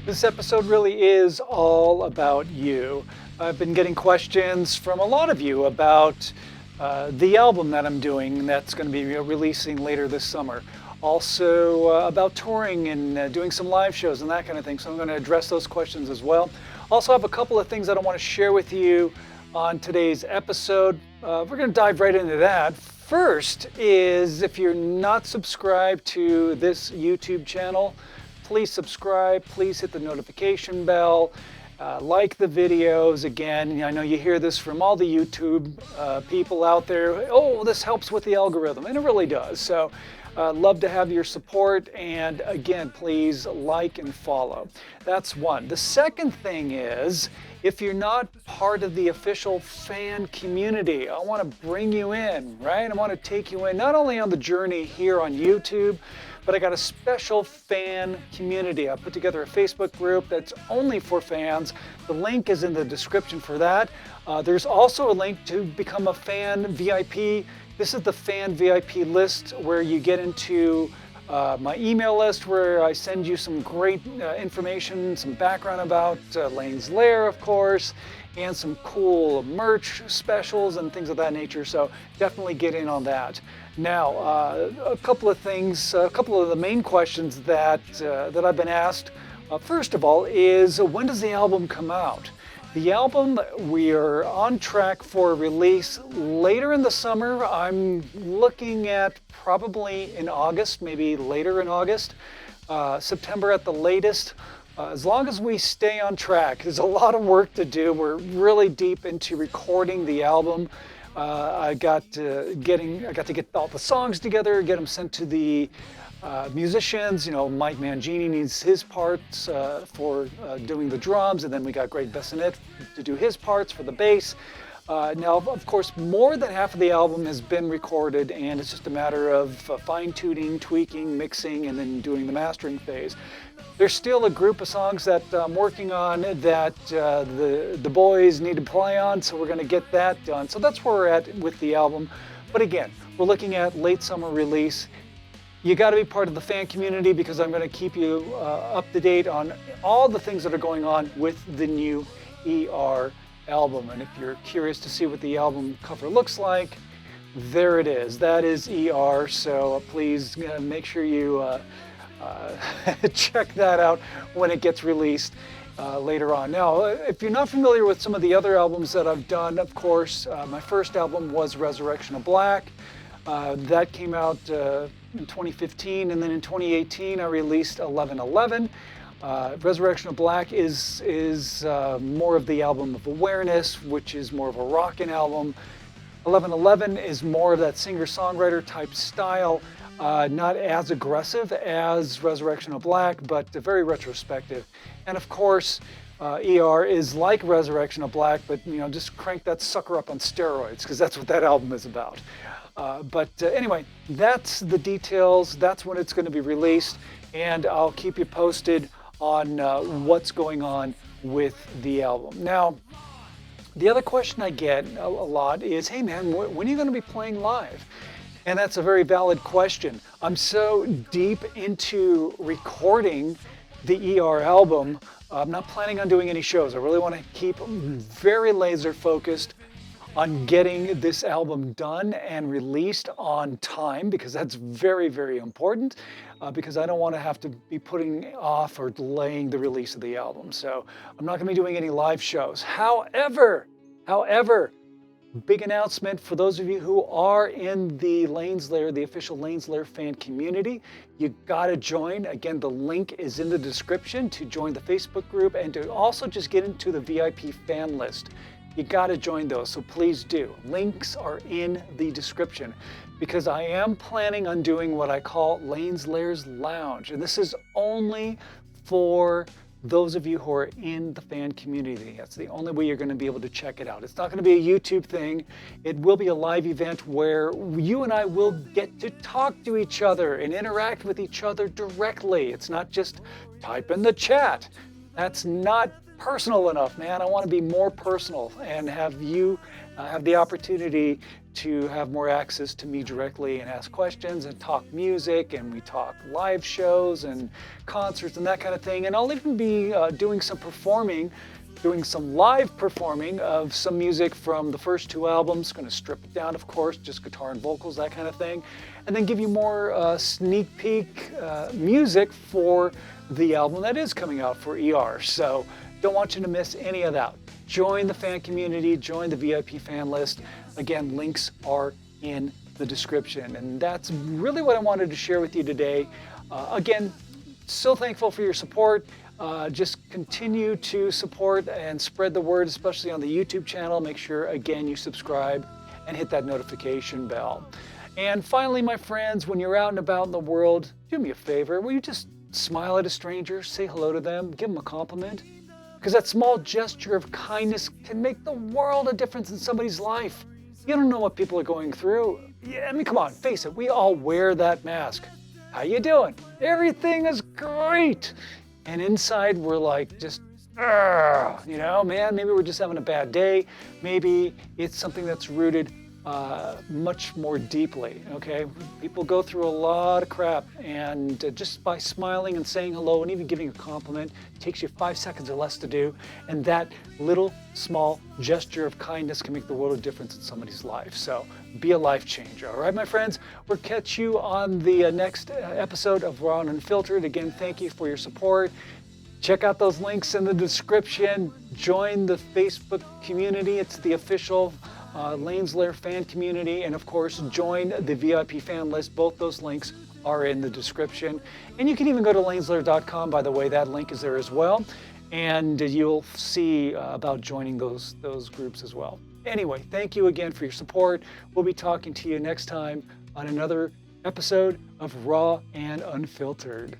This episode really is all about you. I've been getting questions from a lot of you about the album that I'm doing that's going to be releasing later this summer. Also about touring and doing some live shows and that kind of thing. So I'm going to address those questions as well. Also have a couple of things that I want to share with you on today's episode. We're going to dive right into that. First is if you're not subscribed to this YouTube channel, please subscribe, please hit the notification bell, like the videos. Again, I know you hear this from all the YouTube people out there. Oh, this helps with the algorithm, and it really does. So love to have your support, and again, please like and follow. That's one. The second thing is, if you're not part of the official fan community, I want to bring you in, right? I want to take you in not only on the journey here on YouTube, but I got a special fan community. I put together a Facebook group that's only for fans. The link is in the description for that. There's also a link to become a fan VIP. This is the fan VIP list where you get into my email list where I send you some great information, some background about Laire, of course, and some cool merch specials and things of that nature. So definitely get in on that. Now, a couple of things, a couple of the main questions that I've been asked. First of all, is when does the album come out? The album, we are on track for release later in the summer. I'm looking at probably in August, maybe later in August, September at the latest. As long as we stay on track, there's a lot of work to do. We're really deep into recording the album. I got to get all the songs together, get them sent to the musicians. You know, Mike Mangini needs his parts for doing the drums, and then we got Greg Bessonette to do his parts for the bass. Now, of course, more than half of the album has been recorded, and it's just a matter of fine-tuning, tweaking, mixing, and then doing the mastering phase. There's still a group of songs that I'm working on that the boys need to play on, so we're going to get that done. So that's where we're at with the album. But again, we're looking at late summer release. You got to be part of the fan community because I'm going to keep you up to date on all the things that are going on with the new ER album. And if you're curious to see what the album cover looks like, there it is. That is ER. So please make sure you check that out when it gets released later on. Now, if you're not familiar with some of the other albums that I've done, of course, my first album was Resurrection of Black. That came out in 2015, and then in 2018 I released 1111. Resurrection of Black is more of the album of awareness, which is more of a rockin' album. 1111 is more of that singer-songwriter type style, not as aggressive as Resurrection of Black, but very retrospective. And of course, ER is like Resurrection of Black, but just crank that sucker up on steroids, because that's what that album is about. But anyway, that's the details. That's when it's going to be released, and I'll keep you posted on what's going on with the album. Now, the other question I get a lot is, hey man, when are you going to be playing live? And that's a very valid question. I'm so deep into recording the ER album, I'm not planning on doing any shows. I really want to keep very laser focused on getting this album done and released on time, because that's very, very important, because I don't want to have to be putting off or delaying the release of the album. So I'm not going to be doing any live shows. However, big announcement for those of you who are in the Lane's Lair, the official Lane's Lair fan community. You gotta join. Again, the link is in the description to join the Facebook group and to also just get into the VIP fan list. You gotta join those, so please do. Links are in the description, because I am planning on doing what I call Lane's Lair's Lounge, and this is only for those of you who are in the fan community. That's the only way you're going to be able to check it out. It's not going to be a YouTube thing. It will be a live event where you and I will get to talk to each other and interact with each other directly. It's not just type in the chat. That's not personal enough, man. I want to be more personal and have you have the opportunity to have more access to me directly and ask questions and talk music, and we talk live shows and concerts and that kind of thing. And I'll even be doing some live performing of some music from the first 2 albums. Going to strip it down, of course, just guitar and vocals, that kind of thing, and then give you more sneak peek music for the album that is coming out for ER. So don't want you to miss any of that. Join the fan community, join the VIP fan list. Again, links are in the description. And that's really what I wanted to share with you today. Again, so thankful for your support. Just continue to support and spread the word, especially on the YouTube channel. Make sure, again, you subscribe and hit that notification bell. And finally, my friends, when you're out and about in the world, do me a favor. Will you just smile at a stranger, say hello to them, give them a compliment? Because that small gesture of kindness can make the world of difference in somebody's life. You don't know what people are going through. Yeah, I mean, come on, face it, we all wear that mask. How you doing? Everything is great. And inside we're like just, you know, man, maybe we're just having a bad day. Maybe it's something that's rooted much more deeply, okay? People go through a lot of crap, and just by smiling and saying hello and even giving a compliment takes you 5 seconds or less to do, and that little small gesture of kindness can make the world of difference in somebody's life. So be a life changer, all right, my friends? We'll catch you on the next episode of Raw and Unfiltered. Again, thank you for your support. Check out those links in the description. Join the Facebook community. It's the official Laire fan community, and of course join the VIP fan list. Both those links are in the description, and you can even go to laire.com. By the way, that link is there as well, and you'll see about joining those groups as well. Anyway, thank you again for your support. We'll be talking to you next time on another episode of Raw and Unfiltered.